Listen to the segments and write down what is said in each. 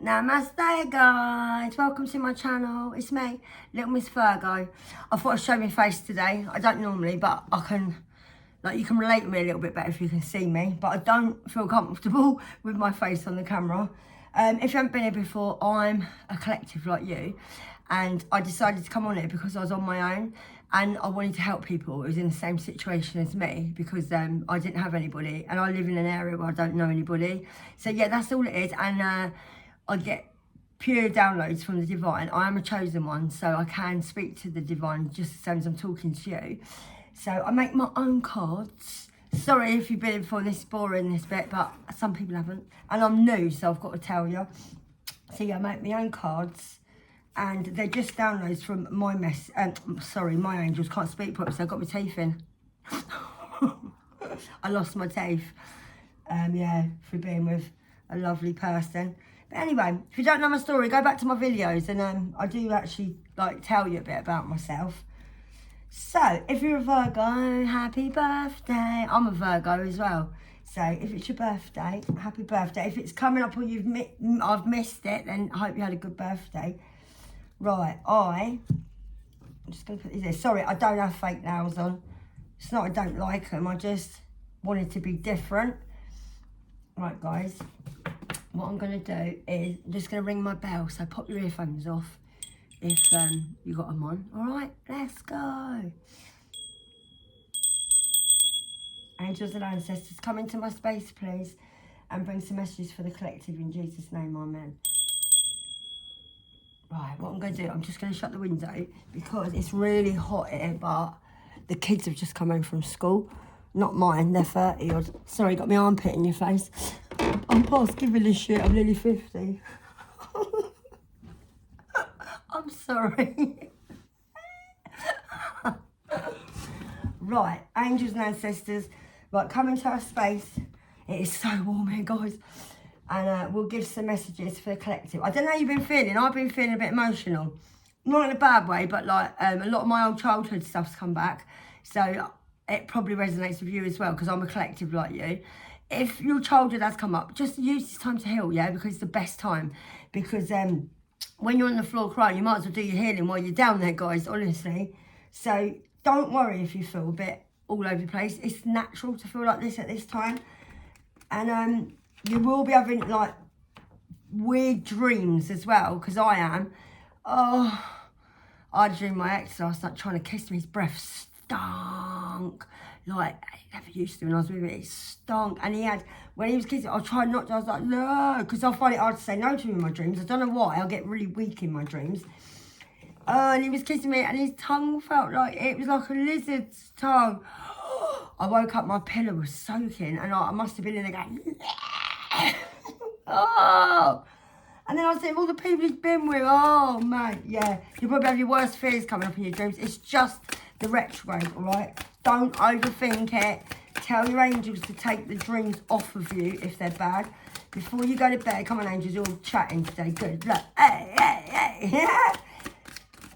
Namaste guys, welcome to my channel. It's me, Little Miss Virgo. I thought I'd show my face today. I don't normally, but I can, like, you can relate to me a little bit better if you can see me, but I don't feel comfortable with my face on the camera. If you haven't been here before, I'm a collective like you, and I decided to come on here because I was on my own and I wanted to help people who was in the same situation as me, because I didn't have anybody and I live in an area where I don't know anybody. So yeah, that's all it is. And I get pure downloads from the divine. I am a chosen one, so I can speak to the divine just the same as I'm talking to you. So I make my own cards. Sorry if you've been in before, this is boring, this bit, but some people haven't. And I'm new, so I've got to tell you. So yeah, I make my own cards, and they're just downloads from my my angels. Can't speak properly, so I got my teeth in. I lost my teeth. Yeah, for being with a lovely person. But anyway, if you don't know my story, go back to my videos, and I do actually like tell you a bit about myself. So, if you're a Virgo, happy birthday. I'm a Virgo as well. So, if it's your birthday, happy birthday. If it's coming up or I've missed it, then I hope you had a good birthday. Right, I'm just going to put these there. Sorry, I don't have fake nails on. It's not I don't like them, I just wanted to be different. Right, guys, what I'm going to do is I'm just going to ring my bell, so pop your earphones off if you got them on. All right, let's go. Angels and ancestors, come into my space, please, and bring some messages for the collective in Jesus' name, amen. Right, what I'm going to do, I'm just going to shut the window because it's really hot here, but the kids have just come home from school. Not mine, they're 30 odd. Sorry, got my armpit in your face. I'm past giving a shit, I'm nearly 50. I'm sorry. Right, angels and ancestors, right, come into our space. It is so warm here, guys. And we'll give some messages for the collective. I don't know how you've been feeling. I've been feeling a bit emotional. Not in a bad way, but like a lot of my old childhood stuff's come back. So it probably resonates with you as well, because I'm a collective like you. If your childhood has come up, just use this time to heal, yeah? Because it's the best time. Because when you're on the floor crying, you might as well do your healing while you're down there, guys, honestly. So don't worry if you feel a bit all over the place. It's natural to feel like this at this time. And you will be having, like, weird dreams as well, because I am. Oh, I dreamed my ex last night trying to kiss me. His breath stunk. Like, he never used to when I was with him. It stunk. And he had, when he was kissing, I tried not to. I was like, no, because I find it hard to say no to him in my dreams. I don't know why. I'll get really weak in my dreams. And he was kissing me, and his tongue felt like, it was like a lizard's tongue. I woke up, my pillow was soaking, and I must have been in there going, oh. And then I said, all the people he's been with, oh, man, yeah. You probably have your worst fears coming up in your dreams. It's just the retrograde, all right? Don't overthink it. Tell your angels to take the dreams off of you if they're bad. Before you go to bed, come on, angels, you're all chatting today. Good. Look, hey, yeah.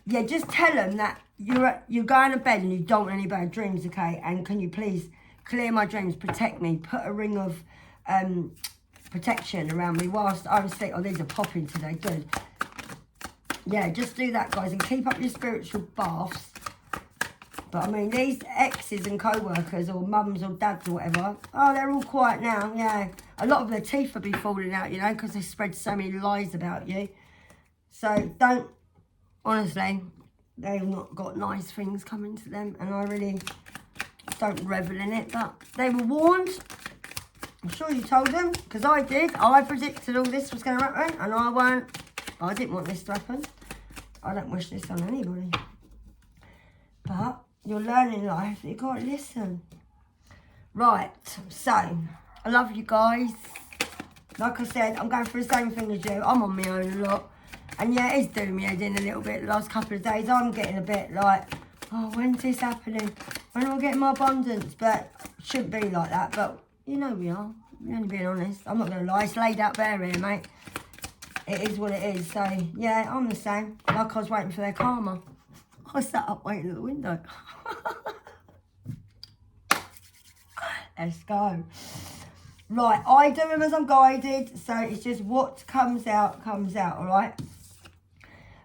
Yeah, just tell them that you're going to bed and you don't want any bad dreams, okay? And can you please clear my dreams, protect me, put a ring of protection around me whilst I was asleep. Oh, these are popping today, good. Yeah, just do that, guys, and keep up your spiritual baths. But I mean, these exes and co-workers or mums or dads or whatever, oh, they're all quiet now, yeah. A lot of their teeth will be falling out, you know, because they spread so many lies about you. So don't, honestly, they've not got nice things coming to them, and I really don't revel in it, but they were warned. I'm sure you told them, because I did. I predicted all this was going to happen, and I didn't want this to happen. I don't wish this on anybody. But you're learning life, you've got to listen. Right, so, I love you guys. Like I said, I'm going through the same thing as you. I'm on my own a lot. And yeah, it's doing me head in a little bit the last couple of days. I'm getting a bit like, oh, when's this happening? When am I getting my abundance? But it shouldn't be like that. But you know we are. We're only being honest. I'm not going to lie. It's laid out bare here, mate. It is what it is. So, yeah, I'm the same. Like I was waiting for their karma. I sat up waiting at the window. Let's go. Right, I do them as I'm guided, so it's just what comes out, all right?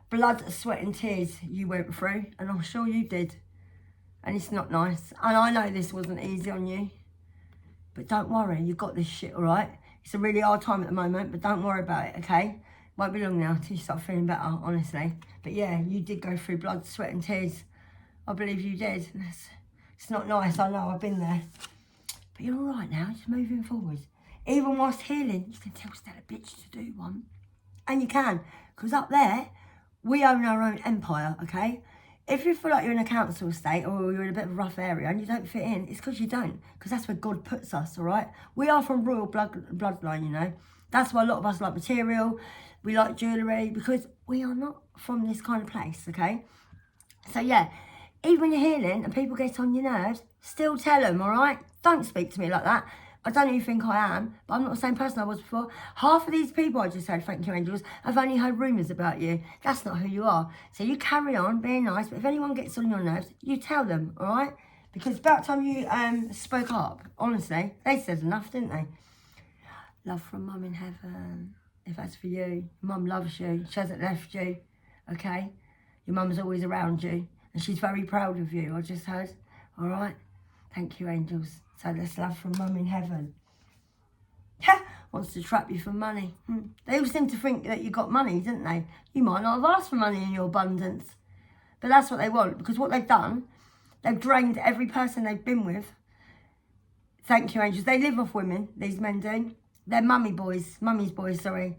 Blood, sweat and tears you went through, and I'm sure you did. And it's not nice. And I know this wasn't easy on you. But don't worry, you've got this shit, all right? It's a really hard time at the moment, but don't worry about it, okay? Won't be long now till you start feeling better, honestly. But yeah, you did go through blood, sweat and tears. I believe you did. It's not nice, I know, I've been there. But you're all right now, just moving forward. Even whilst healing, you can tell Stella bitch to do one. And you can, because up there, we own our own empire, okay? If you feel like you're in a council estate or you're in a bit of a rough area and you don't fit in, it's because you don't. Because that's where God puts us, all right? We are from royal bloodline, you know. That's why a lot of us like material. We like jewellery because we are not from this kind of place, okay? So, yeah, even when you're healing and people get on your nerves, still tell them, all right? Don't speak to me like that. I don't know who you think I am, but I'm not the same person I was before. Half of these people I just said, thank you, angels, I've only heard rumours about you. That's not who you are. So you carry on being nice, but if anyone gets on your nerves, you tell them, all right? Because about time you spoke up, honestly, they said enough, didn't they? Love from Mum in heaven. If that's for you, Mum loves you. She hasn't left you, okay? Your mum's always around you, and she's very proud of you, I just heard, all right? Thank you, angels. So that's love from Mum in heaven. Wants to trap you for money. They all seem to think that you got money, didn't they? You might not have asked for money in your abundance. But that's what they want, because what they've done, they've drained every person they've been with. Thank you, angels. They live off women, these men do. They're mummy's boys, sorry.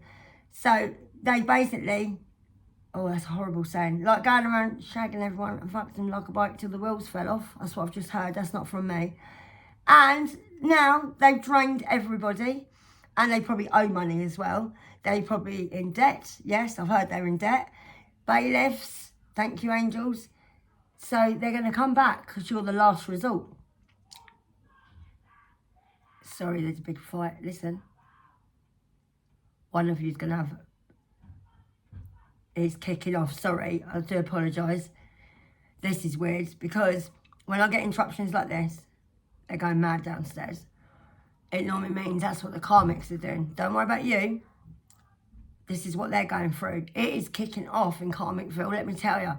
So they basically, oh, that's a horrible saying, like going around shagging everyone and fucked them like a bike till the wheels fell off. That's what I've just heard. That's not from me. And now they've drained everybody, and they probably owe money as well. They're probably in debt. Yes, I've heard they're in debt. Bailiffs, thank you, angels. So they're going to come back because you're the last resort. Sorry, there's a big fight. Listen. One of you's going to have... It's kicking off. Sorry, I do apologise. This is weird because when I get interruptions like this, they're going mad downstairs. It normally means that's what the karmics are doing. Don't worry about you. This is what they're going through. It is kicking off in Karmicville, let me tell you.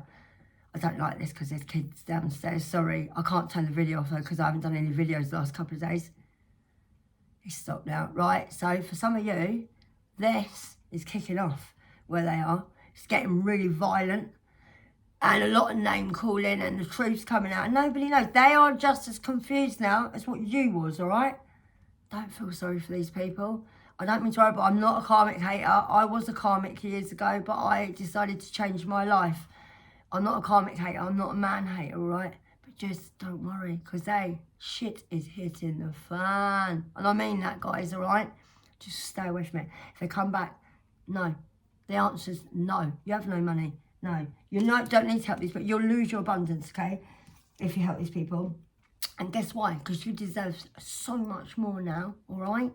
I don't like this because there's kids downstairs. Sorry, I can't turn the video off though because I haven't done any videos the last couple of days. It's stopped now. Right, so for some of you, this is kicking off where they are. It's getting really violent. And a lot of name calling and the truth's coming out. And nobody knows. They are just as confused now as what you was, all right? Don't feel sorry for these people. I don't mean to worry, but I'm not a karmic hater. I was a karmic years ago, but I decided to change my life. I'm not a karmic hater. I'm not a man hater, all right? But just don't worry, because shit is hitting the fan. And I mean that, guys, all right? Just stay with me. If they come back, no. The answer's no. You have no money. No, you don't need to help these people. You'll lose your abundance, okay, if you help these people. And guess why? Because you deserve so much more now, all right?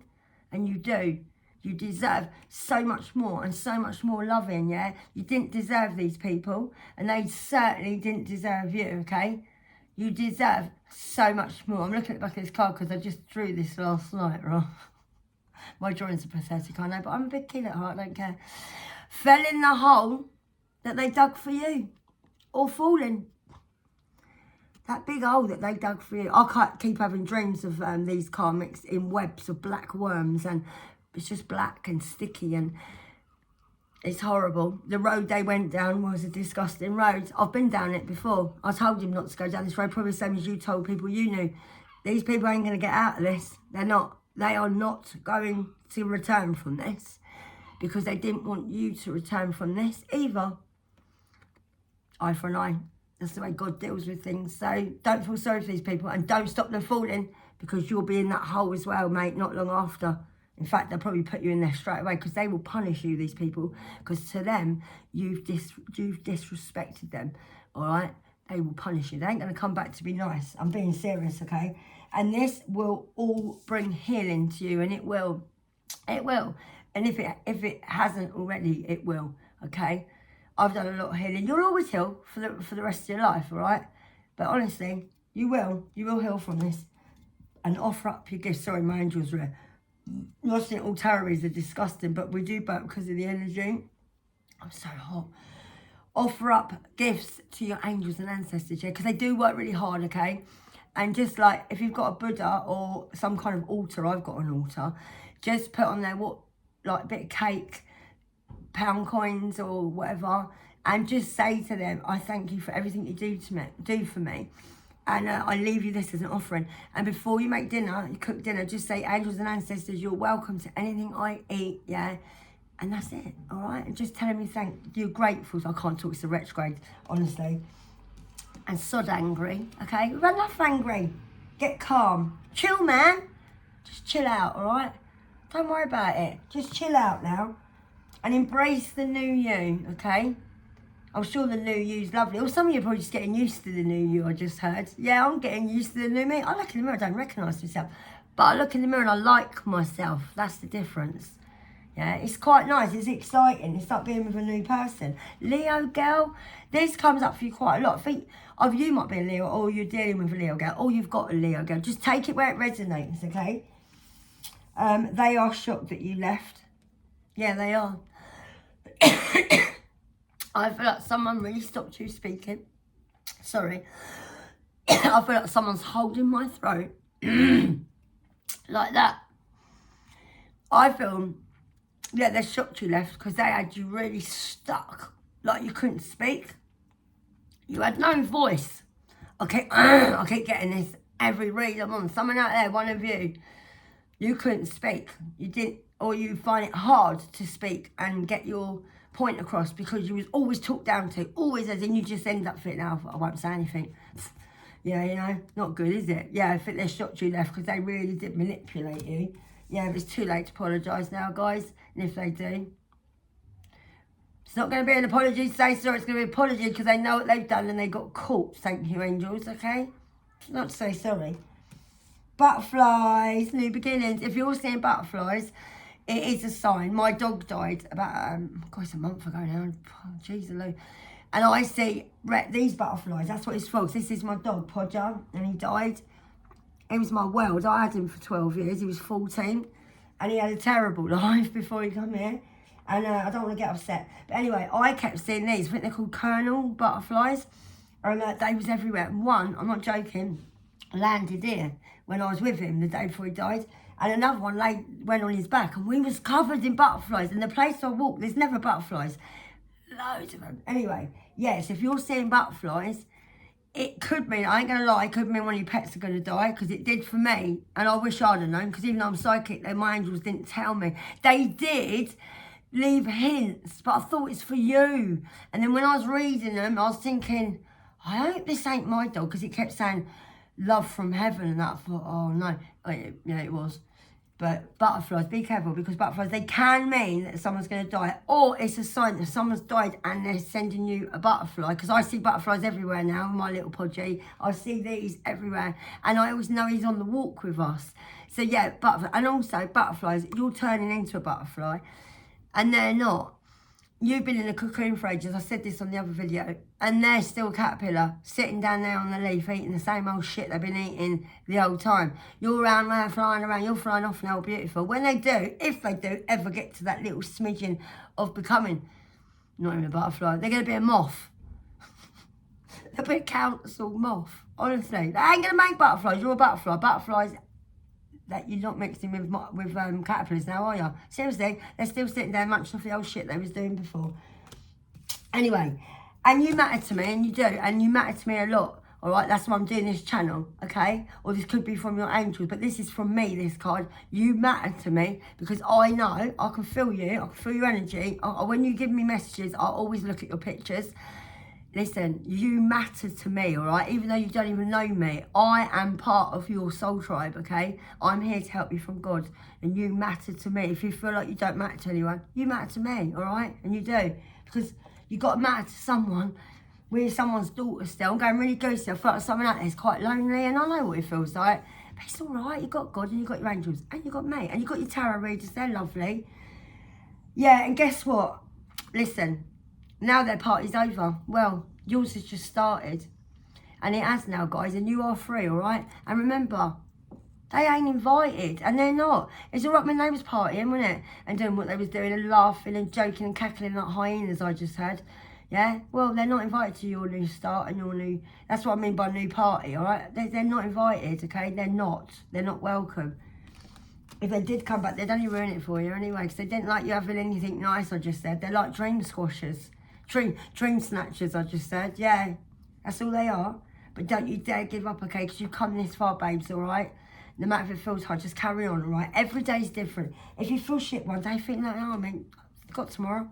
And you do. You deserve so much more and so much more loving, yeah? You didn't deserve these people, and they certainly didn't deserve you, okay? You deserve so much more. I'm looking at the back of this card because I just drew this last night, right? My drawings are pathetic, I know, but I'm a big kid at heart, I don't care. Fell in the hole that they dug for you, or falling. That big hole that they dug for you. I can't keep having dreams of these karmics in webs of black worms, and it's just black and sticky, and it's horrible. The road they went down was a disgusting road. I've been down it before. I told him not to go down this road, probably the same as you told people you knew. These people ain't going to get out of this. They're not. They are not going to return from this because they didn't want you to return from this either. Eye for an eye. That's the way God deals with things. So don't feel sorry for these people and don't stop them falling because you'll be in that hole as well, mate, not long after. In fact, they'll probably put you in there straight away because they will punish you, these people, because to them, you've disrespected them, all right? They will punish you. They ain't going to come back to be nice. I'm being serious, okay? And this will all bring healing to you, and it will. It will. And if it hasn't already, it will, okay? I've done a lot of healing. You'll always heal for the rest of your life, all right? But honestly, you will heal from this. And offer up your gifts. Sorry, my angels were Lost little terrories are disgusting, but we do burp because of the energy. I'm so hot. Offer up gifts to your angels and ancestors, yeah, because they do work really hard, okay? And just like, if you've got a Buddha or some kind of altar, I've got an altar, just put on there like a bit of cake, pound coins or whatever, and just say to them, I thank you for everything you do for me. And I leave you this as an offering. And before you make dinner, you cook dinner, just say, angels and ancestors, you're welcome to anything I eat, yeah? And that's it, all right? And just tell them you're grateful. So I can't talk, it's a retrograde, honestly. And sod angry, okay? Run off angry. Get calm. Chill, man. Just chill out, all right? Don't worry about it. Just chill out now. And embrace the new you, okay? I'm sure the new you's lovely. Or some of you are probably just getting used to the new you, I just heard. Yeah, I'm getting used to the new me. I look in the mirror, I don't recognise myself. But I look in the mirror and I like myself. That's the difference. Yeah, it's quite nice. It's exciting. It's like being with a new person. Leo girl, this comes up for you quite a lot. I think either you might be a Leo or you're dealing with a Leo girl or you've got a Leo girl. Just take it where it resonates, okay? They are shocked that you left. Yeah, they are. I feel like someone really stopped you speaking. Sorry. I feel like someone's holding my throat. Like that. I feel, yeah, they're shocked you left because they had you really stuck. Like you couldn't speak. You had no voice. Okay, I keep getting this every read I'm on. Someone out there, one of you, you couldn't speak. You didn't, or you find it hard to speak and get your point across because you was always talked down to, always, as in you just end up thinking, oh, I won't say anything. Yeah, you know, not good, is it? Yeah, I think they're shocked you left because they really did manipulate you. Yeah, but it's too late to apologise now, guys. And if they do, it's not going to be an apology to say sorry. It's going to be an apology because they know what they've done and they got caught. Thank you, angels, okay? Not to say sorry. Butterflies, new beginnings. If you're seeing butterflies, it is a sign. My dog died about, a month ago now. Oh, jeez, Lou. And I see these butterflies. That's what it's for. This is my dog, Podger, and he died. He was my world. I had him for 12 years. He was 14. And he had a terrible life before he come here. And I don't want to get upset. But anyway, I kept seeing these. I think they're called Colonel butterflies. And they was everywhere. And one, I'm not joking, landed here when I was with him the day before he died. And another one went on his back. And we was covered in butterflies. And the place I walk, there's never butterflies. Loads of them. Anyway, yes, if you're seeing butterflies, it could mean, I ain't going to lie, it could mean one of your pets are going to die, because it did for me. And I wish I'd have known, because even though I'm psychic, my angels didn't tell me. They did leave hints, but I thought it's for you. And then when I was reading them, I was thinking, I hope this ain't my dog, because it kept saying, love from heaven, and that. I thought, oh no. Yeah, it was. But butterflies, be careful, because butterflies, they can mean that someone's going to die, or it's a sign that someone's died and they're sending you a butterfly, because I see butterflies everywhere now, my little Podgy. I see these everywhere, and I always know he's on the walk with us. So yeah, and also butterflies, you're turning into a butterfly, and they're not. You've been in a cocoon for ages. I said this on the other video. And they're still a caterpillar, sitting down there on the leaf, eating the same old shit they've been eating the whole time. You're around there, flying around. You're flying off now, beautiful. When they do, if they do ever get to that little smidgen of becoming, not even a butterfly, they're going to be a moth. They'll be a council moth. Honestly, they ain't going to make butterflies. You're a butterfly. Butterflies, that you're not mixing with caterpillars now, are you? Seriously, they're still sitting there munching off the old shit they was doing before. Anyway, and you matter to me, and you do, and you matter to me a lot, all right? That's why I'm doing this channel, okay? Or this could be from your angels, but this is from me, this card. You matter to me, because I know, I can feel you, I can feel your energy. When you give me messages, I always look at your pictures. Listen, you matter to me, all right? Even though you don't even know me, I am part of your soul tribe, okay? I'm here to help you from God, and you matter to me. If you feel like you don't matter to anyone, you matter to me, all right? And you do, because you got to matter to someone. We're someone's daughter still. I'm going really goosey. I feel like someone out there is quite lonely, and I know what it feels like. But it's all right. You've got God, and you've got your angels, and you've got me, and you've got your tarot readers. They're lovely. Yeah, and guess what? Listen. Now their party's over. Well, yours has just started. And it has now, guys, and you are free, all right? And remember, They ain't invited, and they're not. It's all right when they was partying, wasn't it? And doing what they was doing and laughing and joking and cackling like hyenas I just had. Yeah? Well, they're not invited to your new start and your new... That's what I mean by new party, all right? They're not invited, okay? They're not. They're not welcome. If they did come back, they'd only ruin it for you anyway, because they didn't like you having anything nice, I just said. They're like dream squashers. Dream snatchers, I just said. Yeah, that's all they are. But don't you dare give up, okay? Because you've come this far, babes, all right? No matter if it feels hard, just carry on, all right? Every day's different. If you feel shit one day, think like, oh, I mean, I've got tomorrow.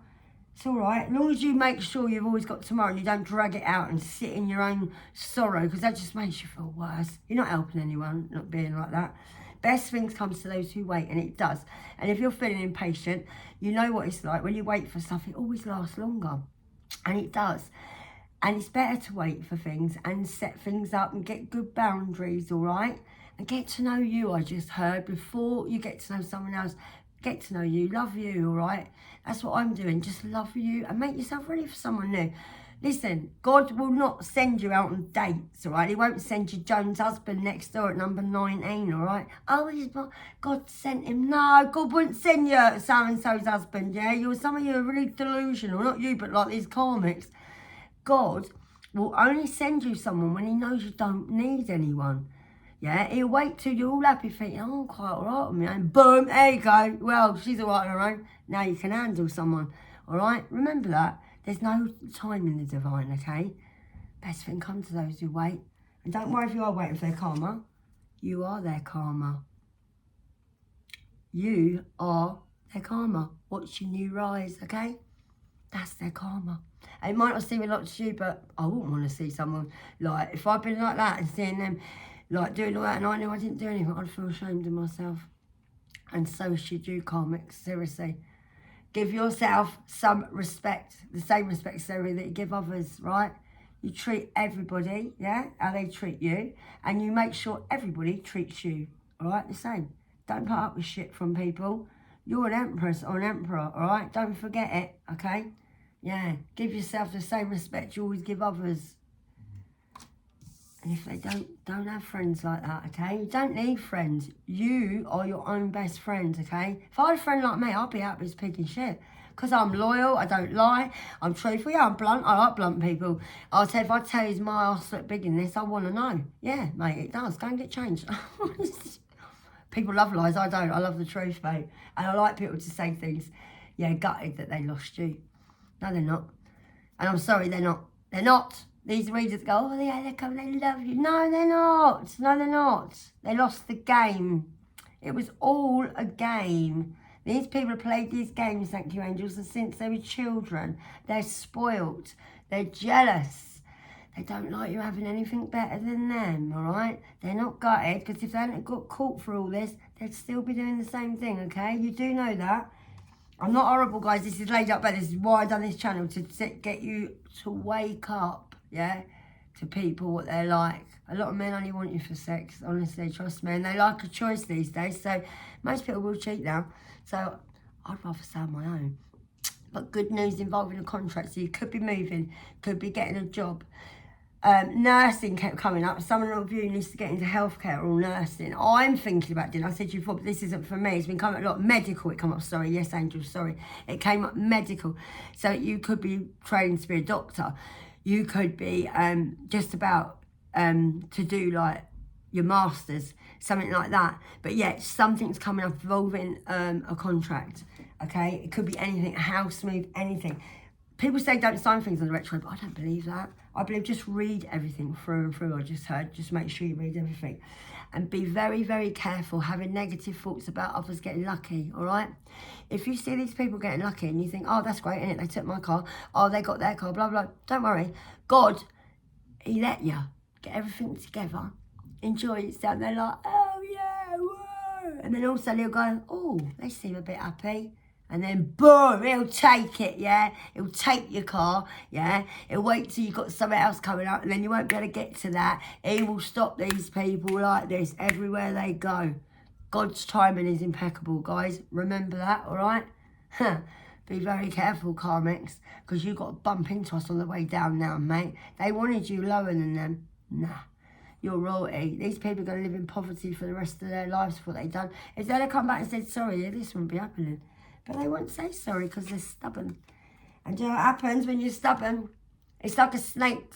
It's all right. As long as you make sure you've always got tomorrow and you don't drag it out and sit in your own sorrow, because that just makes you feel worse. You're not helping anyone, not being like that. Best things comes to those who wait, and it does. And if you're feeling impatient, you know what it's like. When you wait for stuff, it always lasts longer. And it does. And it's better to wait for things and set things up and get good boundaries, all right? And get to know you, I just heard, before you get to know someone else. Get to know you, love you, all right? That's what I'm doing. Just love you and make yourself ready for someone new. Listen, God will not send you out on dates, all right? He won't send you Joan's husband next door at number 19, all right? Oh, God sent him. No, God wouldn't send you so-and-so's husband, yeah? Some of you are really delusional. Not you, but like these karmics. God will only send you someone when he knows you don't need anyone. Yeah, he'll wait till you're all happy, thinking, oh, I'm quite all right with me. And boom, there you go. Well, she's all right on her own. Now you can handle someone, all right? Remember that. There's no time in the divine, okay? Best thing comes to those who wait. And don't worry if you are waiting for their karma. You are their karma. You are their karma. Watching you rise, okay? That's their karma. And it might not seem a lot to you, but I wouldn't want to see someone like, if I'd been like that and seeing them like doing all that and I knew I didn't do anything, I'd feel ashamed of myself. And so should you, karmics, seriously. Give yourself some respect, the same respect, sorry, that you give others, right? You treat everybody, yeah, how they treat you, and you make sure everybody treats you, all right, the same. Don't put up with shit from people. You're an empress or an emperor, all right? Don't forget it, okay? Yeah, give yourself the same respect you always give others. And if they don't have friends like that, okay? You don't need friends. You are your own best friend, okay? If I had a friend like me, I'd be happy as pig and shit. Because I'm loyal, I don't lie, I'm truthful, yeah, I'm blunt, I like blunt people. I'll tell if I tell you my arse look big in this, I want to know. Yeah, mate, it does. Go and get changed. People love lies, I don't. I love the truth, mate. And I like people to say things, yeah, gutted that they lost you. No, they're not. And I'm sorry, they're not. They're not. These readers go, oh, yeah, they come, they love you. No, they're not. No, they're not. They lost the game. It was all a game. These people have played these games, thank you, angels, and since they were children. They're spoilt. They're jealous. They don't like you having anything better than them, all right? They're not gutted, because if they hadn't got caught for all this, they'd still be doing the same thing, okay? You do know that. I'm not horrible, guys. This is laid up, but this is why I've done this channel, to get you to wake up. Yeah, to people, what they're like. A lot of men only want you for sex, honestly, trust me. And they like a choice these days, so most people will cheat now. So I'd rather stay on my own. But good news involving a contract, so you could be moving, could be getting a job. Nursing kept coming up. Someone of you needs to get into healthcare or nursing. I'm thinking about doing, I said to you before, but this isn't for me. It's been coming up a lot. Medical, it came up, sorry. Yes, Angel, sorry. It came up medical. So you could be training to be a doctor. You could be just about to do like your masters, something like that. But yeah, something's coming up involving a contract, okay? It could be anything, a house move, anything. People say don't sign things on the retro, but I don't believe that. I believe just read everything through and through. I just heard, just make sure you read everything. And be very, very careful having negative thoughts about others getting lucky, all right? If you see these people getting lucky and you think, oh, that's great, innit? They took my car. Oh, they got their car, blah, blah. Don't worry. God, he let you get everything together. Enjoy yourself. They're like, oh, yeah, whoa. And then also he'll go, oh, they seem a bit happy. And then, boom, he'll take it, yeah? He'll take your car, yeah? He'll wait till you've got something else coming up, and then you won't be able to get to that. He will stop these people like this everywhere they go. God's timing is impeccable, guys. Remember that, all right? Be very careful, karmics, because you've got to bump into us on the way down now, mate. They wanted you lower than them. Nah. you're royalty. These people are going to live in poverty for the rest of their lives for what they've done. If they'd have come back and said sorry, yeah, this wouldn't be happening. But they won't say sorry because they're stubborn. And do you know what happens when you're stubborn? It's like a snake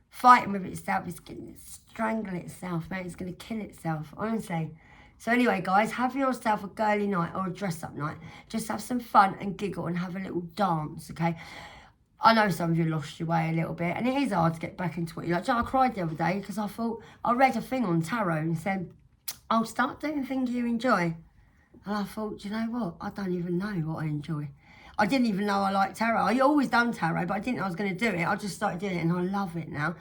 fighting with itself. It's going to strangle itself, mate. It's going to kill itself, honestly. So anyway, guys, have yourself a girly night or a dress-up night. Just have some fun and giggle and have a little dance, okay? I know some of you lost your way a little bit, and it is hard to get back into what you like. I cried the other day because I thought, I read a thing on tarot and said, I'll start doing things you enjoy. And I thought, do you know what? I don't even know what I enjoy. I didn't even know I liked tarot. I always done tarot, but I didn't know I was going to do it. I just started doing it and I love it now.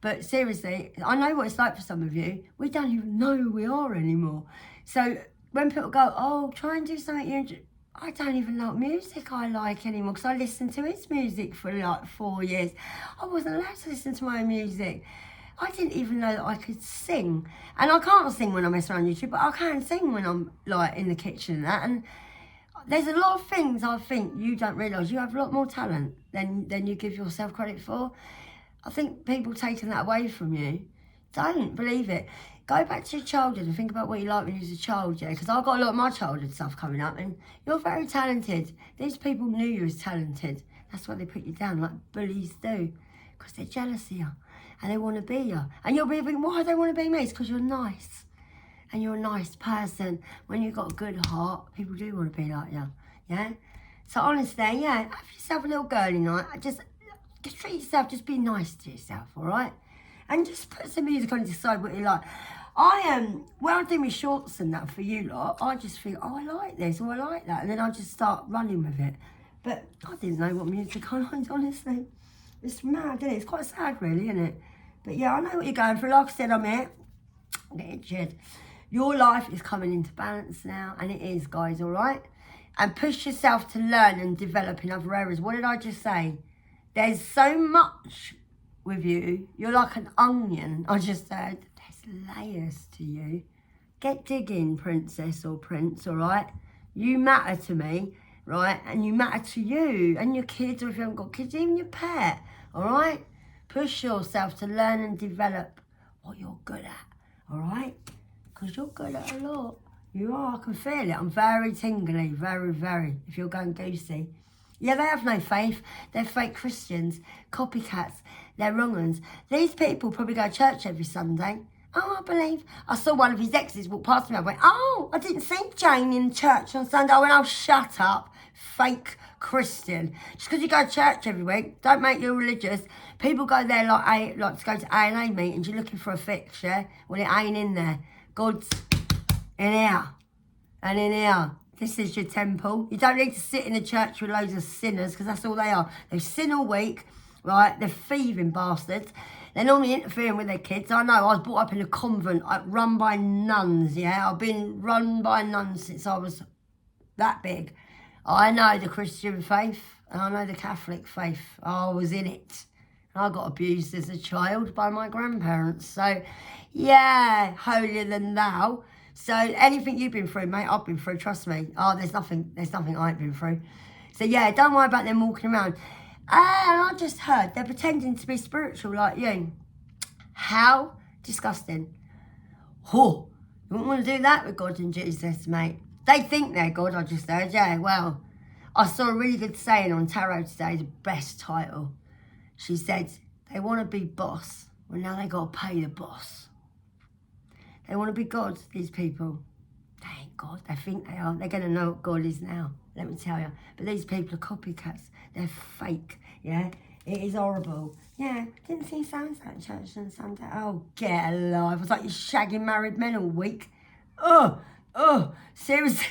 But seriously, I know what it's like for some of you. We don't even know who we are anymore. So when people go, oh, try and do something you enjoy, I don't even know what music I like anymore because I listened to his music for like 4 years. I wasn't allowed to listen to my own music. I didn't even know that I could sing. And I can't sing when I mess around YouTube, but I can sing when I'm like in the kitchen and that. And there's a lot of things I think you don't realise. You have a lot more talent than you give yourself credit for. I think people taking that away from you. Don't believe it. Go back to your childhood and think about what you liked when you was a child, yeah? Because I've got a lot of my childhood stuff coming up and you're very talented. These people knew you was talented. That's why they put you down like bullies do. Because they're jealous of you and they want to be you. And you'll be thinking, why do they want to be me? It's because you're nice. And you're a nice person. When you've got a good heart, people do want to be like you, yeah? So honestly, yeah, have yourself a little girly night. Just treat yourself, just be nice to yourself, all right? And just put some music on and decide what you like. When I do my shorts and that for you lot, I just think, oh, I like this, or I like that. And then I just start running with it. But I didn't know what music I liked, honestly. It's mad, isn't it? It's quite sad, really, isn't it? But yeah, I know what you're going through. Like I said, I'm here. I'm getting cheered. Your life is coming into balance now, and it is, guys, all right? And push yourself to learn and develop in other areas. What did I just say? There's so much with you. You're like an onion, I just said. There's layers to you. Get digging, princess or prince, all right? You matter to me, right? And you matter to you and your kids, or if you haven't got kids, even your pet, all right? Push yourself to learn and develop what you're good at, all right? Because you're good at a lot. You are, I can feel it. I'm very tingly, very, very, if you're going goosey. Yeah, they have no faith. They're fake Christians, copycats, they're wrong uns. These people probably go to church every Sunday. Oh, I believe. I saw one of his exes walk past me. I went, oh, I didn't see Jane in church on Sunday. I went, oh, shut up, fake Christian. Just because you go to church every week, don't make you religious. People go there like to go to A&A meetings. You're looking for a fix, yeah? Well, it ain't in there. God's in here and in here. This is your temple. You don't need to sit in a church with loads of sinners because that's all they are. They sin all week, right? They're thieving bastards. They're normally interfering with their kids. I know, I was brought up in a convent run by nuns, yeah? I've been run by nuns since I was that big. I know the Christian faith and I know the Catholic faith. I was in it. I got abused as a child by my grandparents. So, yeah, holier than thou. So anything you've been through, mate, I've been through, trust me. Oh, there's nothing I ain't been through. So yeah, don't worry about them walking around. And I just heard they're pretending to be spiritual like you. How disgusting. Oh, you wouldn't want to do that with God and Jesus, mate. They think they're God, I just heard. Yeah, well, I saw a really good saying on Tarot today, the best title. She said, they want to be boss. Well, now they got to pay the boss. They want to be God, these people. They ain't God. They think they are. They're going to know what God is now, let me tell you. But these people are copycats. They're fake, yeah? It is horrible. Yeah, didn't see sounds at church on Sunday. Oh, get alive. It was like you're shagging married men all week. Oh, seriously.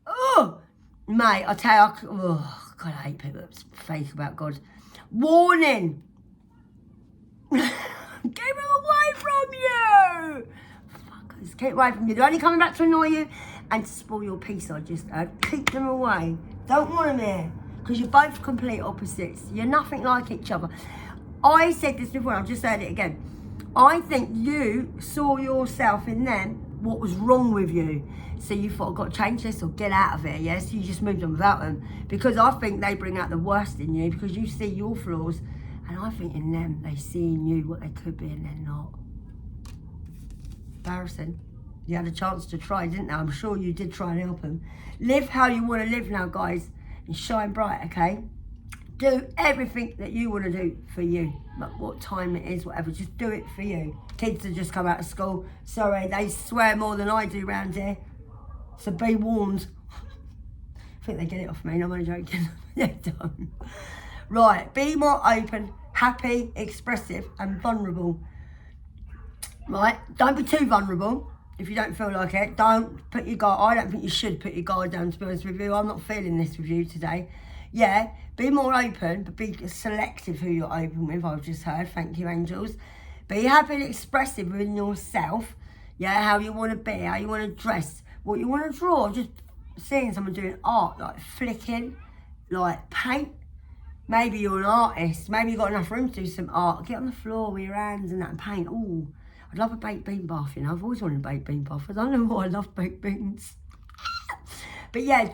Oh, mate, I tell you, oh, God, I hate people that's fake about God. Warning. Keep him away from you! Fuckers, keep away from you. They're only coming back to annoy you and to spoil your peace, I just heard. Keep them away. Don't want them here. Because you're both complete opposites. You're nothing like each other. I said this before, I've just said it again. I think you saw yourself in them, what was wrong with you. So you thought, I've got to change this or get out of it, yeah? So you just moved on without them. Because I think they bring out the worst in you because you see your flaws And I think in them, they see in you what they could be and they're not. Embarrassing. You had a chance to try, didn't they? I'm sure you did try and help them. Live how you want to live now, guys, and shine bright, okay? Do everything that you want to do for you. Like what time it is, whatever, just do it for you. Kids have just come out of school. Sorry, they swear more than I do around here. So be warned. I think they get it off me, I'm only joking. They're done. Right, be more open, happy, expressive and vulnerable. Right, don't be too vulnerable. If you don't feel like it, don't put your guard. I don't think you should put your guard down, to be honest with you. I'm not feeling this with you today. Yeah, be more open, but be selective who you're open with, I've just heard. Thank you, angels. Be happy and expressive within yourself. Yeah, how you want to be, how you want to dress, what you want to draw. Just seeing someone doing art, like flicking, like paint. Maybe you're an artist. Maybe you've got enough room to do some art. Get on the floor with your hands and that and paint. Ooh. I'd love a baked bean bath, you know. I've always wanted a baked bean bath. I don't know why I love baked beans. But yeah,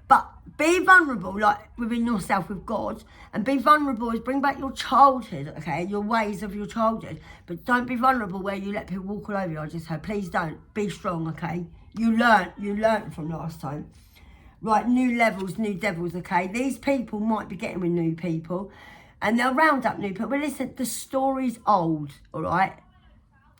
but be vulnerable, like within yourself with God. And be vulnerable is bring back your childhood, okay? Your ways of your childhood. But don't be vulnerable where you let people walk all over you. I just heard, please don't. Be strong, okay? You learnt from last time. Right, new levels, new devils, okay? These people might be getting with new people. And they'll round up new people. But listen, the story's old, all right?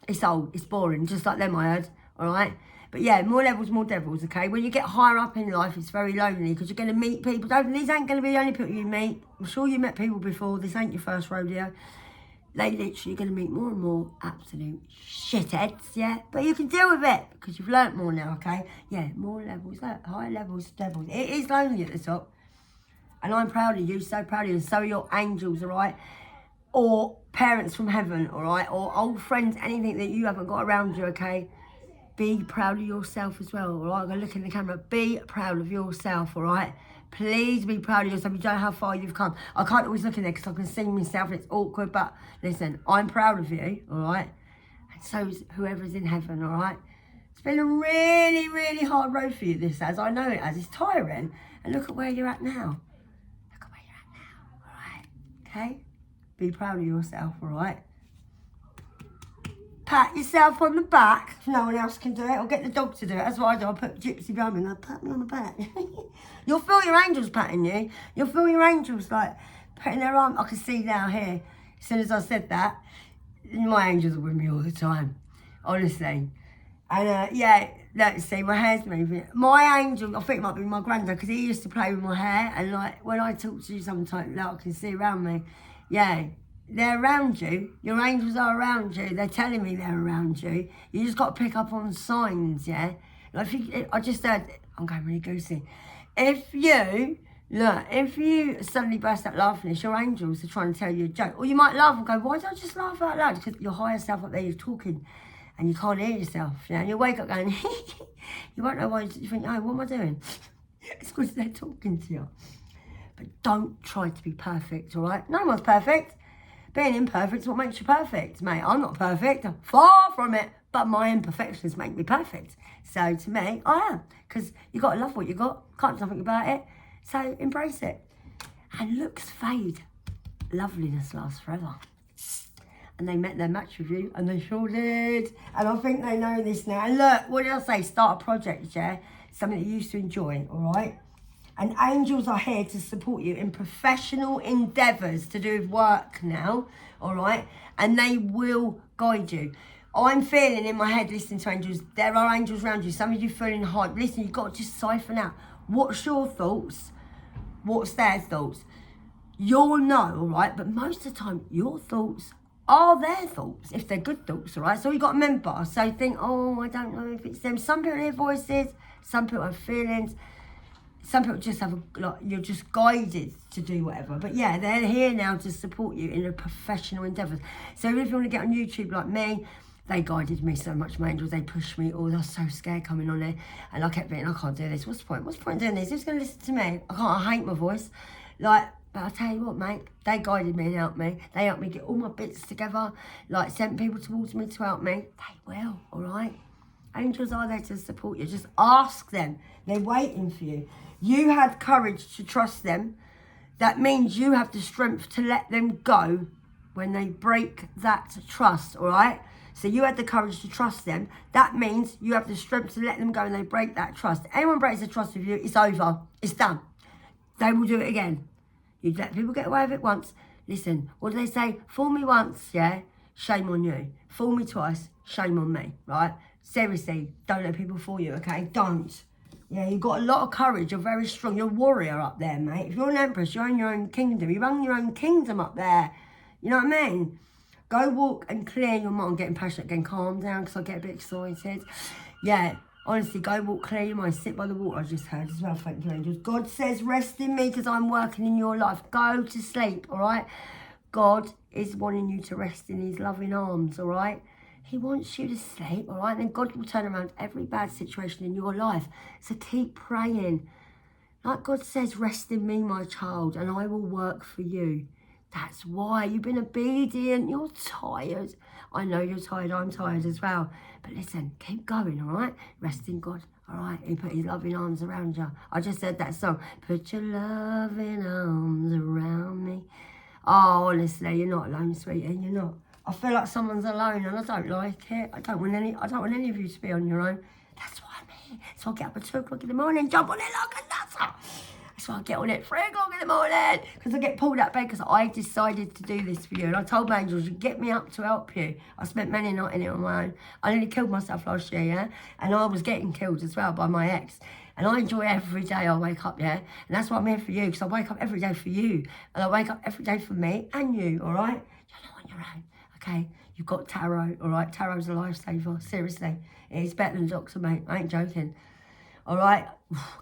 It's old, it's boring, just like them I heard, all right? But yeah, more levels, more devils, okay? When you get higher up in life, it's very lonely because you're going to meet people. These ain't going to be the only people you meet. I'm sure you met people before. This ain't your first rodeo. They literally going to meet more and more absolute shitheads, yeah? But you can deal with it because you've learnt more now, okay? Yeah, more levels, higher levels, devils. It is lonely at the top. And I'm proud of you, so proud of you. And so are your angels, all right? Or parents from heaven, all right? Or old friends, anything that you haven't got around you, okay? Be proud of yourself as well, all right? I'm going to look in the camera. Be proud of yourself, all right? Please be proud of yourself. You don't know how far you've come. I can't always look in there because I can see myself and it's awkward. But listen, I'm proud of you, all right? And so is whoever's in heaven, all right? It's been a really, really hard road for you, this has. I know it has. It's tiring. And look at where you're at now. Look at where you're at now, all right? Okay? Be proud of yourself, all right? Pat yourself on the back. If no one else can do it, or get the dog to do it. That's what I do. I put Gypsy behind me and I pat me on the back. You'll feel your angels patting you. You'll feel your angels like putting their arm. I can see now here. As soon as I said that, my angels are with me all the time. Honestly. And yeah, let's see, my hair's moving. My angel, I think it might be my granddad, because he used to play with my hair. And like when I talk to you sometimes, like I can see around me. Yeah, they're around you. Your angels are around you. They're telling me they're around you. You just got to pick up on signs, yeah? Like I just said, I'm going really goosey. If you suddenly burst out laughing, it's your angels are trying to tell you a joke. Or you might laugh and go, why did I just laugh out loud? Because your higher self up there, you're talking and you can't hear yourself. You know? And you wake up going, you won't know why. You think, oh, what am I doing? It's because they're talking to you. But don't try to be perfect, all right? No one's perfect. Being imperfect is what makes you perfect, mate. I'm not perfect. I'm far from it. But my imperfections make me perfect. So to me, I am. Because you got to love what you got. Can't do nothing about it. So embrace it. And looks fade. Loveliness lasts forever. And they met their match with you. And they sure did. And I think they know this now. And look, what did I say? Start a project, yeah? Something that you used to enjoy, all right? And angels are here to support you in professional endeavours to do with work now, all right? And they will guide you. I'm feeling in my head, listening to angels, there are angels around you. Some of you feeling hype. Listen, you've got to just siphon out. What's your thoughts? What's their thoughts? You'll know, all right? But most of the time, your thoughts are their thoughts, if they're good thoughts, all right? So you've got to remember. So think, oh, I don't know if it's them. Some people hear voices. Some people have feelings. Some people just have, you're just guided to do whatever. But yeah, they're here now to support you in a professional endeavours. So if you want to get on YouTube like me, they guided me so much, my angels. They pushed me. Oh, I was so scared coming on there. And I kept thinking, I can't do this. What's the point? What's the point in doing this? Who's going to listen to me? I hate my voice. But I'll tell you what, mate. They guided me and helped me. They helped me get all my bits together. Sent people towards me to help me. They will, all right? Angels are there to support you. Just ask them. They're waiting for you. You had courage to trust them. That means you have the strength to let them go when they break that trust, all right? So you had the courage to trust them. That means you have the strength to let them go when they break that trust. Anyone breaks the trust with you, it's over. It's done. They will do it again. You let people get away with it once. Listen, what do they say? Fool me once, yeah? Shame on you. Fool me twice, shame on me, right? Seriously, don't let people fool you, okay? Don't. Yeah, you've got a lot of courage. You're very strong. You're a warrior up there, mate. If you're an empress, you're in your own kingdom. You run your own kingdom up there. You know what I mean? Go walk and clear your mind. I'm getting passionate again. Calm down because I get a bit excited. Yeah, honestly, go walk, clear your mind. Sit by the water, I just heard as well. Thank you, angels. God says, rest in me because I'm working in your life. Go to sleep, all right? God is wanting you to rest in his loving arms, all right? He wants you to sleep, all right? Then God will turn around every bad situation in your life. So keep praying. Like God says, rest in me, my child, and I will work for you. That's why you've been obedient. You're tired. I know you're tired. I'm tired as well. But listen, keep going, all right? Rest in God, all right? He put his loving arms around you. I just said that song. Put your loving arms around me. Oh, honestly, you're not alone, sweetie. You're not. I feel like someone's alone and I don't like it. I don't want any of you to be on your own. That's why I'm here. So I get up at 2 o'clock in the morning, jump on it like a nutter. That's why I get on it 3 o'clock in the morning. Because I get pulled out of bed because I decided to do this for you. And I told my angels, you get me up to help you. I spent many nights in it on my own. I nearly killed myself last year, yeah? And I was getting killed as well by my ex. And I enjoy every day I wake up, yeah? And that's why I'm here for you, because I wake up every day for you. And I wake up every day for me and you, all right? You're not on your own, okay? You've got tarot, all right? Tarot's a lifesaver, seriously. It's better than Doctor, mate. I ain't joking. All right?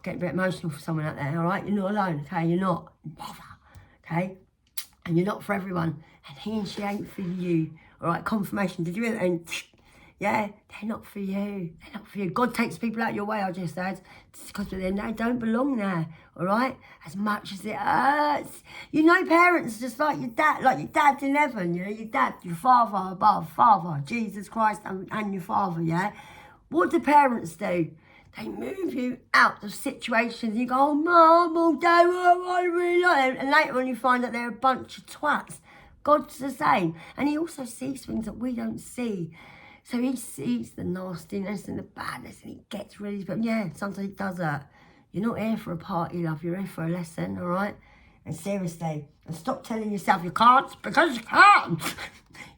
Get a bit emotional for someone out there, all right? You're not alone, okay? You're not. Never, okay? And you're not for everyone. And he and she ain't for you. All right? Confirmation. Did you hear that? And yeah, they're not for you. They're not for you. God takes people out your way, I just said. Because they don't belong there, all right? As much as it hurts. You know parents just like your dad in heaven, you know, your dad, your father above, Father, Jesus Christ and your Father, yeah? What do parents do? They move you out of situations. You go, oh, Mum, oh, Dad, I really like them. And later on you find that they're a bunch of twats. God's the same. And he also sees things that we don't see. So he sees the nastiness and the badness and he gets ready. But yeah, sometimes he does that. You're not here for a party, love. You're here for a lesson, all right? And seriously, and stop telling yourself you can't, because you can't.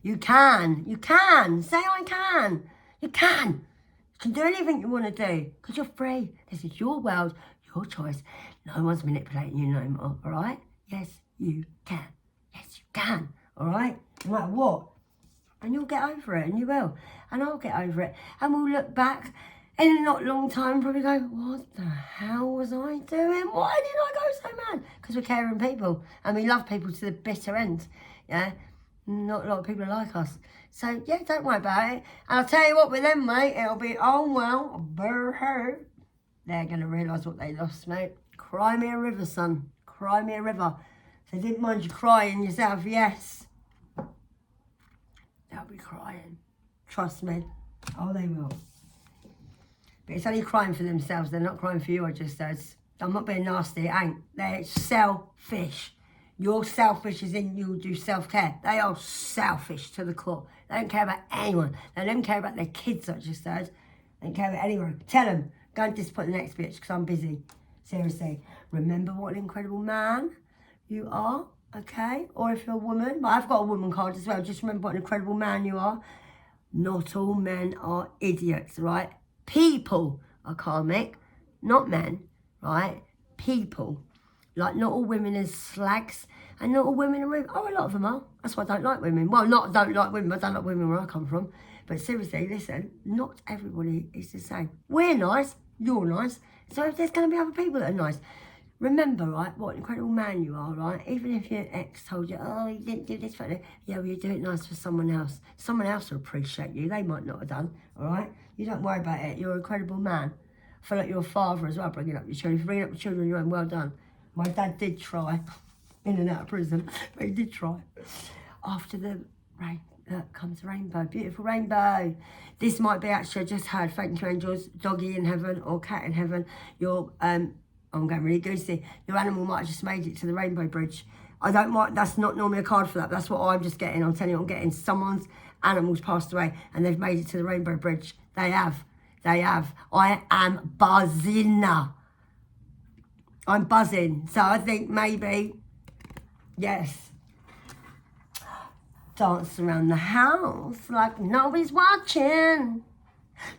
You can. You can. Say I can. You can. You can do anything you want to do because you're free. This is your world, your choice. No one's manipulating you no more, all right? Yes, you can. Yes, you can, all right? No matter what. And you'll get over it, and you will. And I'll get over it. And we'll look back in a not long time and probably go, what the hell was I doing? Why did I go so mad? Because we're caring people. And we love people to the bitter end. Yeah? Not a lot of people are like us. So, yeah, don't worry about it. And I'll tell you what, with them, mate, it'll be, oh, well, boo-hoo. They're going to realise what they lost, mate. Cry me a river, son. Cry me a river. So didn't mind you crying yourself, yes. They'll be crying. Trust me. Oh, they will. But it's only crying for themselves. They're not crying for you, I just said. I'm not being nasty. It ain't. They're selfish. You're selfish as in you'll do self-care. They are selfish to the core. They don't care about anyone. They don't care about their kids, I just said. They don't care about anyone. Tell them. Go and disappoint the next bitch because I'm busy. Seriously. Remember what an incredible man you are. Okay, or if you're a woman, but I've got a woman card as well. Just remember what an incredible man you are. Not all men are idiots, right? People are karmic, not men, right? People. Like, not all women are slags, and not all women are rude. Oh, a lot of them are. That's why I don't like women. Well, not don't like women, I don't like women where I come from. But seriously, listen, not everybody is the same. We're nice, you're nice, so there's going to be other people that are nice. Remember, right, what an incredible man you are, right? Even if your ex told you, oh, you didn't do this for me. Yeah, well, you do it nice for someone else. Someone else will appreciate you. They might not have done, all right? You don't worry about it. You're an incredible man. I feel like you're a father as well, bringing up your children. If you're bringing up your children, you're well done. My dad did try, in and out of prison, but he did try. After the rain, comes rainbow, beautiful rainbow. This might be actually, I just heard, thank you, angels, doggy in heaven or cat in heaven. You're, I'm going really goosey. Your animal might have just made it to the Rainbow Bridge. I don't mind, that's not normally a card for that. That's what I'm just getting. I'm telling you, I'm getting someone's animals passed away and they've made it to the Rainbow Bridge. They have. They have. I am buzzing. I'm buzzing. So I think maybe, yes. Dance around the house like nobody's watching.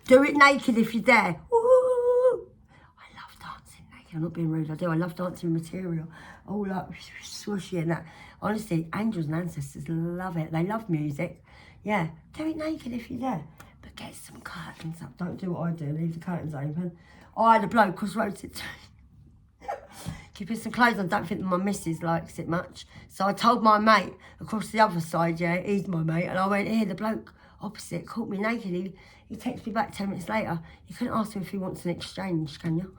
Do it naked if you're there. Woo! I love dancing naked. I'm not being rude, I do. I love dancing material. All up swooshy and that. Honestly, angels and ancestors love it. They love music. Yeah, do it naked if you're there. But get some curtains up. Don't do what I do, leave the curtains open. I had a bloke who wrote it to me. Keeping some clothes on, don't think that my missus likes it much. So I told my mate across the other side, yeah, he's my mate, and I went, here, the bloke opposite caught me naked. He texted me back 10 minutes later. You couldn't ask him if he wants an exchange, can you?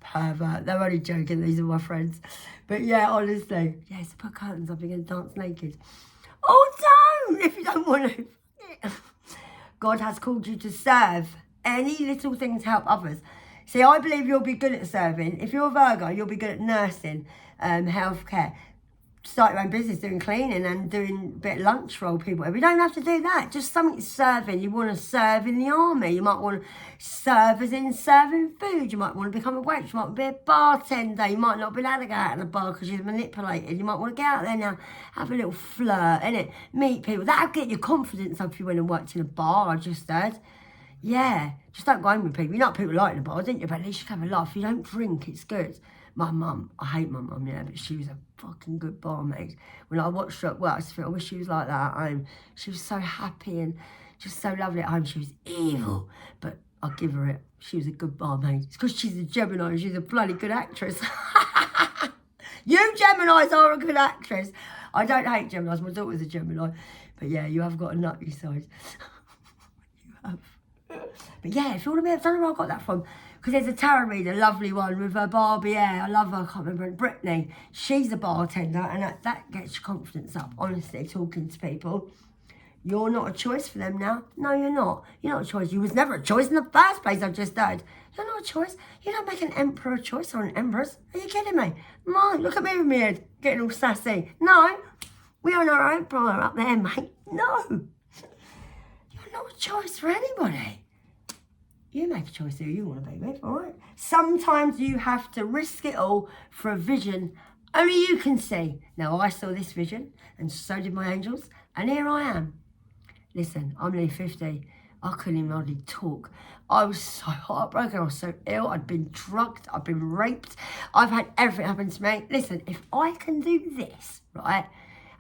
Pervert. They're only joking, these are my friends. But yeah, honestly, yeah, so put curtains up, you're going to dance naked. Oh, don't, if you don't want to. God has called you to serve. Any little things help others. See, I believe you'll be good at serving. If you're a Virgo, you'll be good at nursing, healthcare. Start your own business, doing cleaning and doing a bit of lunch for old people. You don't have to do that. Just something serving. You want to serve in the army. You might want to serve as in serving food. You might want to become a waitress. You might be a bartender. You might not be allowed to go out in the bar because you're manipulated. You might want to get out there now, have a little flirt, innit? Meet people. That'll get your confidence up if you went and worked in a bar, I just heard. Yeah, just don't go home with people. You know what people like in the bar, didn't you? But at least you can have a laugh. You don't drink, it's good. My mum, I hate my mum, yeah, but she was a fucking good barmaid. When I watched her at work, I just feel, I wish she was like that at home. She was so happy and just so lovely at home. She was evil, but I'll give her it. She was a good barmaid. It's because she's a Gemini and she's a bloody good actress. You Geminis are a good actress. I don't hate Geminis. My daughter's a Gemini. But yeah, you have got a nutty side. You have. But yeah, if you want to be, I don't know where I got that from. Because there's a tarot reader, lovely one with her Barbie hair. I love her, I can't remember. Brittany, she's a bartender, and that gets your confidence up, honestly, talking to people. You're not a choice for them now. No, you're not. You're not a choice. You was never a choice in the first place, I've just heard. You're not a choice. You don't make an emperor a choice or an empress. Are you kidding me? No, look at me with my head, getting all sassy. No, we are our emperor up there, mate. No. You're not a choice for anybody. You make a choice who you want to be with, all right? Sometimes you have to risk it all for a vision only you can see. Now, I saw this vision, and so did my angels, and here I am. Listen, I'm nearly 50. I couldn't even hardly talk. I was so heartbroken. I was so ill. I'd been drugged. I'd been raped. I've had everything happen to me. Listen, if I can do this, right,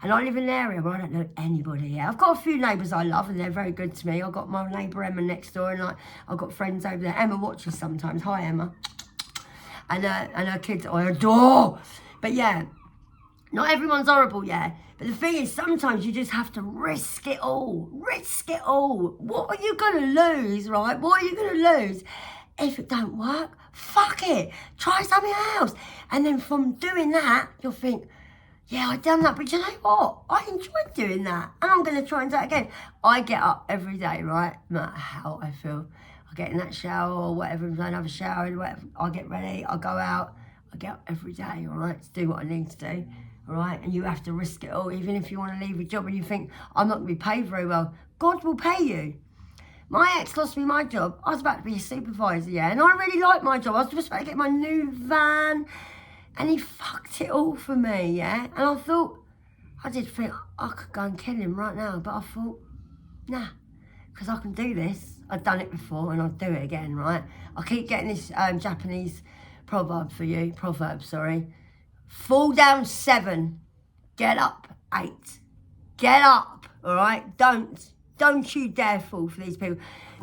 and I live in an area where I don't know anybody here. I've got a few neighbours I love and they're very good to me. I've got my neighbour Emma next door and I've got friends over there. Emma watches sometimes. Hi, Emma. And her kids I adore. But yeah, not everyone's horrible, yeah. But the thing is, sometimes you just have to risk it all. Risk it all. What are you going to lose, right? What are you going to lose? If it don't work, fuck it. Try something else. And then from doing that, you'll think, yeah, I've done that, but you know what? I enjoyed doing that, and I'm going to try and do it again. I get up every day, right? No matter how I feel. I get in that shower or whatever, if I don't have a shower, whatever, I get ready, I go out. I get up every day, all right, to do what I need to do, all right? And you have to risk it all, even if you want to leave a job and you think, I'm not going to be paid very well. God will pay you. My ex lost me my job. I was about to be a supervisor, yeah, and I really liked my job. I was just about to get my new van. And he fucked it all for me, yeah? And I thought, I did think I could go and kill him right now, but I thought, nah, because I can do this. I've done it before and I'll do it again, right? I keep getting this Japanese proverb for you, fall down 7, get up 8. Get up, all right? Don't you dare fall for these people.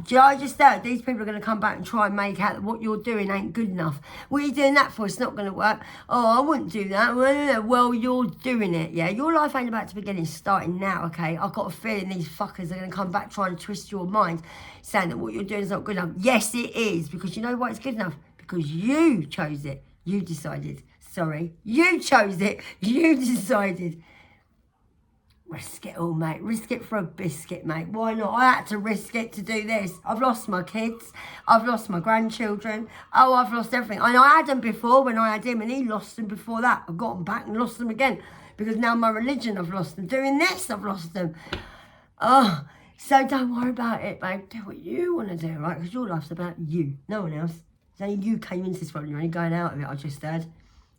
Do you know, I just heard these people are going to come back and try and make out that what you're doing ain't good enough. What are you doing that for? It's not going to work. Oh, I wouldn't do that. Well, you're doing it, yeah? Your life ain't about to begin. It's starting now, okay? I've got a feeling these fuckers are going to come back trying to twist your mind, saying that what you're doing is not good enough. Yes, it is, because you know why it's good enough? Because you chose it. You decided. Sorry. You chose it. You decided. Risk it all, mate. Risk it for a biscuit, mate. Why not? I had to risk it to do this. I've lost my kids. I've lost my grandchildren. Oh, I've lost everything. I know I had them before when I had him, and he lost them before that. I've got them back and lost them again. Because now my religion, I've lost them. Doing this, I've lost them. Oh, so don't worry about it, babe. Do what you want to do, right? Because your life's about you. No one else. It's only you came into this world. You're only going out of it, I just said.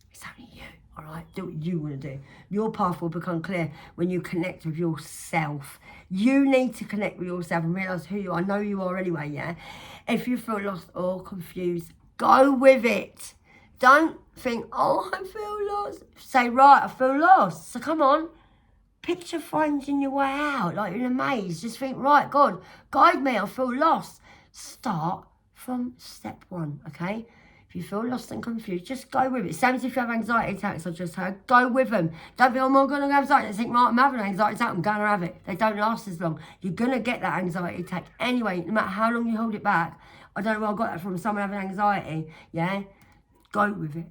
It's only you. All right, do what you want to do. Your path will become clear when you connect with yourself. You need to connect with yourself and realise who you are. I know you are anyway, yeah? If you feel lost or confused, go with it. Don't think, oh, I feel lost. Say, right, I feel lost. So come on. Picture finding your way out, like you're in a maze. Just think, right, God, guide me, I feel lost. Start from step one, okay? If you feel lost and confused, just go with it. Same as if you have anxiety attacks, I just heard. Go with them. Don't be, oh my God, I'm have anxiety. Think, right, I'm having an anxiety attack, I'm going to have it. They don't last as long. You're going to get that anxiety attack anyway, no matter how long you hold it back. I don't know where I got that from, someone having anxiety, yeah? Go with it.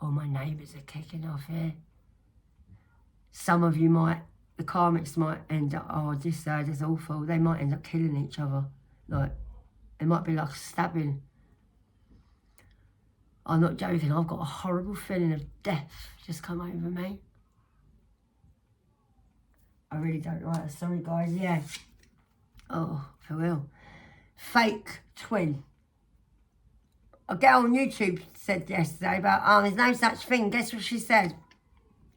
Oh, my neighbours are kicking off here. Some of you might, the karmics might end up, oh, this is awful. They might end up killing each other. Like, it might be like stabbing. I'm not joking, I've got a horrible feeling of death just come over me. I really don't like it. Sorry, guys, yeah. Oh, for real. Fake twin. A girl on YouTube said yesterday about, oh, there's no such thing. Guess what she said?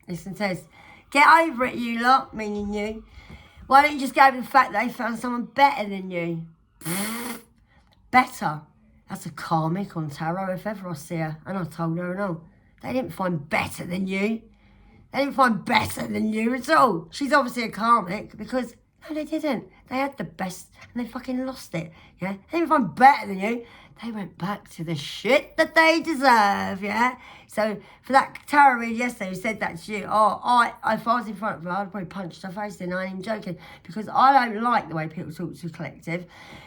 Listen to this. Get over it, you lot, meaning you. Why don't you just go over the fact that they found someone better than you? Better. That's a karmic on tarot if ever I see her. And I told her and all. They didn't find better than you. They didn't find better than you at all. She's obviously a karmic because, no, they didn't. They had the best and they fucking lost it, yeah? They didn't find better than you. They went back to the shit that they deserve, yeah? So, for that tarot read yesterday who said that to you, oh, if I was in front of her, I'd probably punch her face in. I ain't even joking. Because I don't like the way people talk to a collective.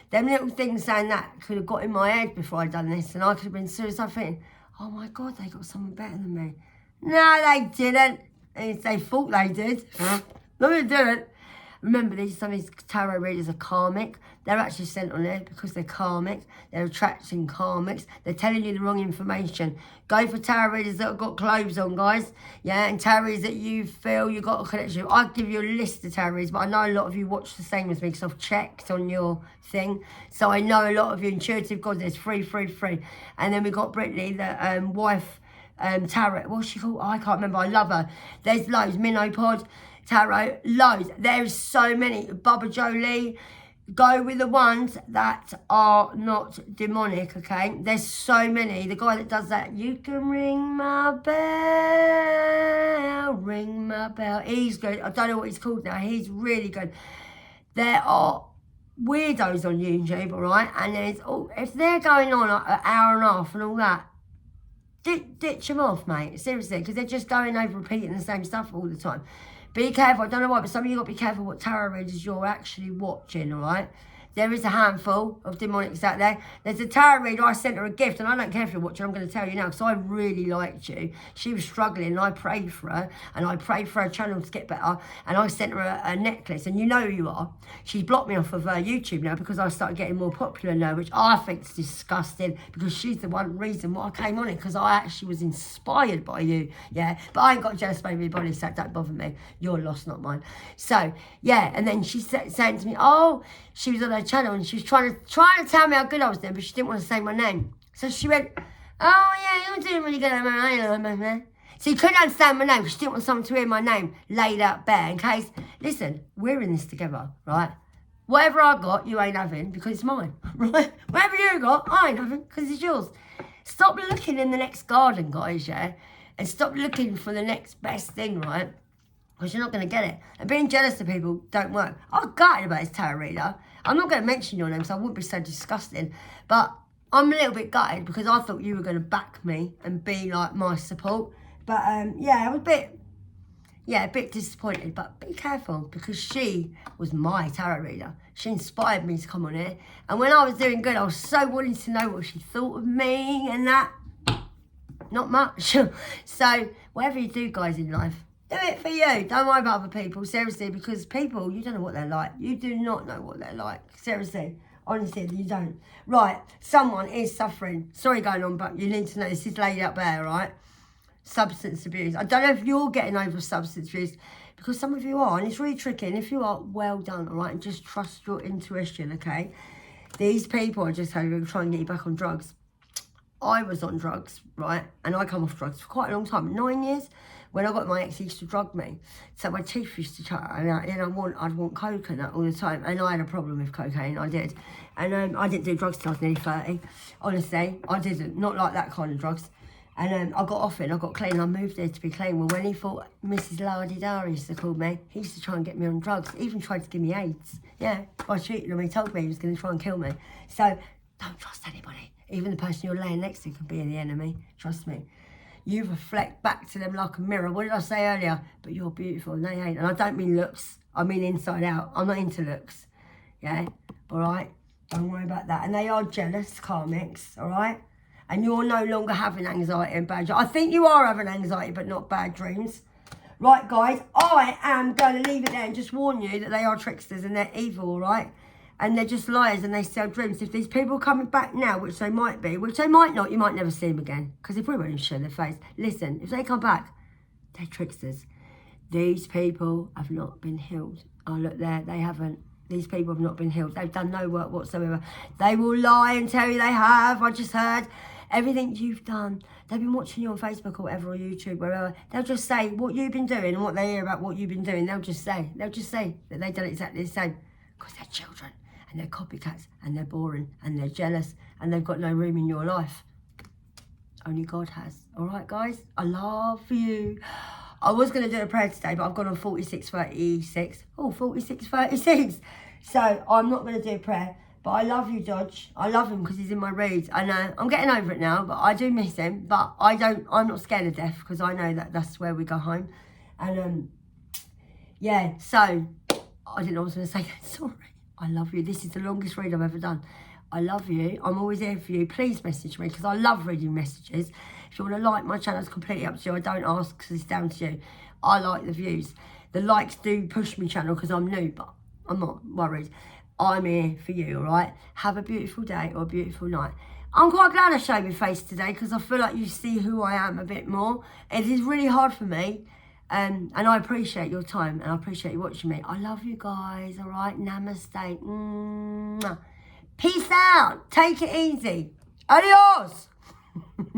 Them little things saying that could have got in my head before I'd done this. And I could have been suicidal thinking, oh my God, they got someone better than me. No, they didn't. They thought they did. No, they didn't. Remember, some of these tarot readers are karmic. They're actually sent on there because they're karmic. They're attracting karmics. They're telling you the wrong information. Go for tarot readers that have got clothes on, guys. Yeah, and tarot readers that you feel you've got a connection with. I'll give you a list of tarot readers, but I know a lot of you watch the same as me because I've checked on your thing. So I know a lot of you. Intuitive Goddess, free. And then we got Brittany, the wife, tarot. What's she called? Oh, I can't remember. I love her. There's loads. Minopod. Tarot, loads. There's so many. Baba Jolie, go with the ones that are not demonic, okay? There's so many. The guy that does that, you can ring my bell. He's good. I don't know what he's called now. He's really good. There are weirdos on YouTube, all right? And there's, if they're going on an hour and a half and all that, ditch them off, mate. Seriously, because they're just going over repeating the same stuff all the time. Be careful, I don't know why, but some of you got to be careful what tarot readers you're actually watching, all right? There is a handful of demonics out there. There's a tarot reader, I sent her a gift, and I don't care if you're watching, I'm going to tell you now, because I really liked you. She was struggling, and I prayed for her, and I prayed for her channel to get better, and I sent her a necklace, and you know who you are. She's blocked me off of YouTube now, because I started getting more popular now, which I think is disgusting, because she's the one reason why I came on it, because I actually was inspired by you, yeah? But I ain't got jealous about everybody, so don't bother me. You're lost, not mine. So, yeah, and then she saying to me, oh, she was on her channel and she was trying to tell me how good I was doing, but she didn't want to say my name. So she went, oh yeah, you're doing really good at my name. So you couldn't understand my name because she didn't want someone to hear my name laid out bare in case, listen, we're in this together, right? Whatever I got, you ain't having because it's mine, right? Whatever you got, I ain't having because it's yours. Stop looking in the next garden, guys, yeah? And stop looking for the next best thing, right? Because you're not going to get it. And being jealous of people don't work. I'm gutted about this tarot reader. I'm not going to mention your name, so I wouldn't be so disgusting. But I'm a little bit gutted because I thought you were going to back me and be like my support. But yeah, I was a bit disappointed. But be careful because she was my tarot reader. She inspired me to come on here. And when I was doing good, I was so wanting to know what she thought of me and that. Not much. So whatever you do, guys, in life, Do it for you. Don't worry about other people, seriously, because people, you don't know what they're like. You do not know what they're like. Seriously. Honestly, you don't. Right, someone is suffering. Sorry going on, but you need to know this is laid up there, right? Substance abuse. I don't know if you're getting over substance abuse, because some of you are, and it's really tricky. And if you are, well done, all right? And just trust your intuition, okay? These people are just trying to get you back on drugs. I was on drugs, right? And I come off drugs for quite a long time, 9 years. When I got my ex, he used to drug me. So my teeth used to chatter, and I'd want coconut all the time. And I had a problem with cocaine, I did. And I didn't do drugs till I was nearly 30. Honestly, I didn't. Not like that kind of drugs. And I got off it, and I got clean. I moved there to be clean. Well, when he thought Mrs. La-di-da used to call me, he used to try and get me on drugs. He even tried to give me AIDS. Yeah, by cheating on me. He told me he was going to try and kill me. So, don't trust anybody. Even the person you're laying next to could be the enemy. Trust me. You reflect back to them like a mirror. What did I say earlier? But you're beautiful and they ain't. And I don't mean looks. I mean inside out. I'm not into looks. Yeah? All right? Don't worry about that. And they are jealous, karmics. All right? And you're no longer having anxiety and bad dreams. I think you are having anxiety, but not bad dreams. Right, guys? I am going to leave it there and just warn you that they are tricksters and they're evil, all right? And they're just liars and they sell dreams. If these people are coming back now, which they might be, which they might not, you might never see them again. Because they probably won't even show their face. Listen, if they come back, they're tricksters. These people have not been healed. Oh, look there, they haven't. These people have not been healed. They've done no work whatsoever. They will lie and tell you they have. I just heard everything you've done. They've been watching you on Facebook or whatever, or YouTube, wherever. They'll just say what you've been doing and what they hear about what you've been doing. They'll just say that they've done exactly the same. Because they're children. And they're copycats, and they're boring, and they're jealous, and they've got no room in your life. Only God has. All right, guys? I love you. I was going to do a prayer today, but I've gone on 46:36. Oh, 46:36. So I'm not going to do a prayer. But I love you, Dodge. I love him because he's in my reads. I know. I'm getting over it now, but I do miss him. But I'm not scared of death because I know that that's where we go home. And, yeah, so I didn't know what I was going to say. Sorry. I love you. This is the longest read I've ever done. I love you. I'm always here for you. Please message me because I love reading messages. If you want to like my channel, it's completely up to you. I don't ask because it's down to you. I like the views. The likes do push me channel because I'm new, but I'm not worried. I'm here for you, all right? Have a beautiful day or a beautiful night. I'm quite glad I showed my face today because I feel like you see who I am a bit more. It is really hard for me. And I appreciate your time and I appreciate you watching me. I love you guys, all right? Namaste. Mwah. Peace out. Take it easy. Adios.